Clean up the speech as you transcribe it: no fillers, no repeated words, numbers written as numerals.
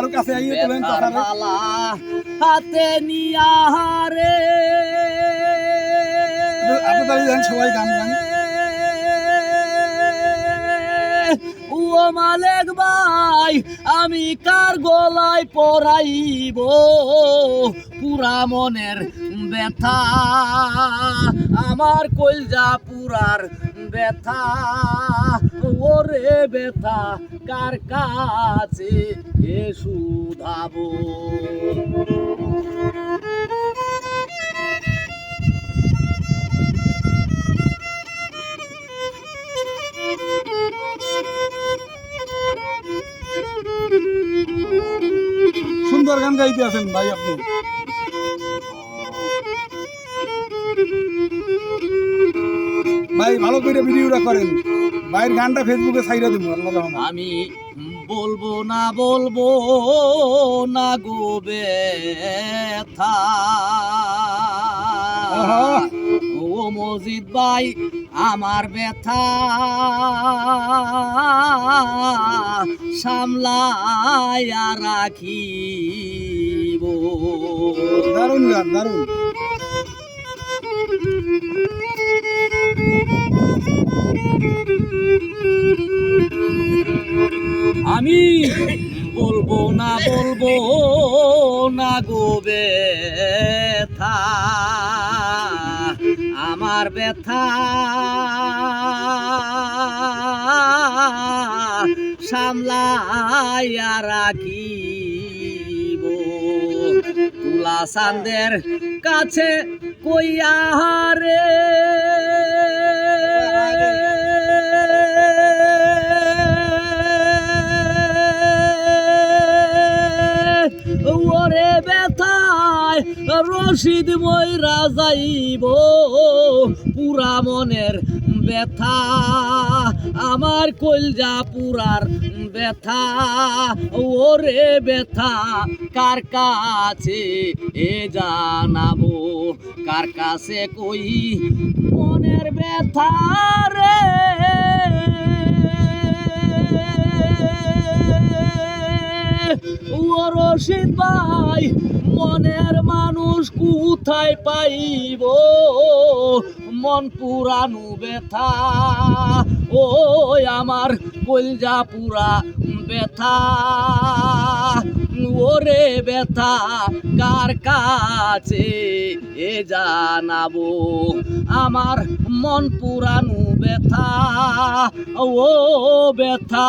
আর কাছে আইয়ে তোলেন ব্যথার মালা হাতে নিয়া রে আপনি তাহলে জানেন সবাই গান গান ও মালেক ভাই আমি কার গলায় পরাইব পুরা মনের ব্যথা আমার কলজা পুরার ব্যথা ওরে ব্যথা কার কাছে এ শুধাবো সুন্দর গান গাইতে আছেন ভাই আপনি ভাই ভালো করে ভিডিওটা করেন ভাইয়ের গানটা ফেসবুকে ছাইরা দেবো আল্লাহ রহমান আমি বলবো না গো ব্যথা ও মজিদ ভাই আমার ব্যথা সামলায়া রাখিব দারুণ গান দারুণ আমি বলবো না গো ব্যথা আমার ব্যথা সামলাইয়া রাখিব তুলা চাঁদের কাছে কইয়া রে ওরে ব্যথায় রশিদ ময়রা যাইব পুরা মনের ব্যথা আমার কলজা পুরার ব্যথা ওরে ব্যথা কার কাছে এ জানাবো কার কাছে কই মনের ব্যথা রে ও রশিদ ভাই মনের মানুষ কোথায় পাইব মন পুরানো ব্যথা ও আমার কলজা পুরা ব্যথা ওরে ব্যথা কার কাছে এ জানাবো আমার মন পুরানো ব্যথা ও ব্যথা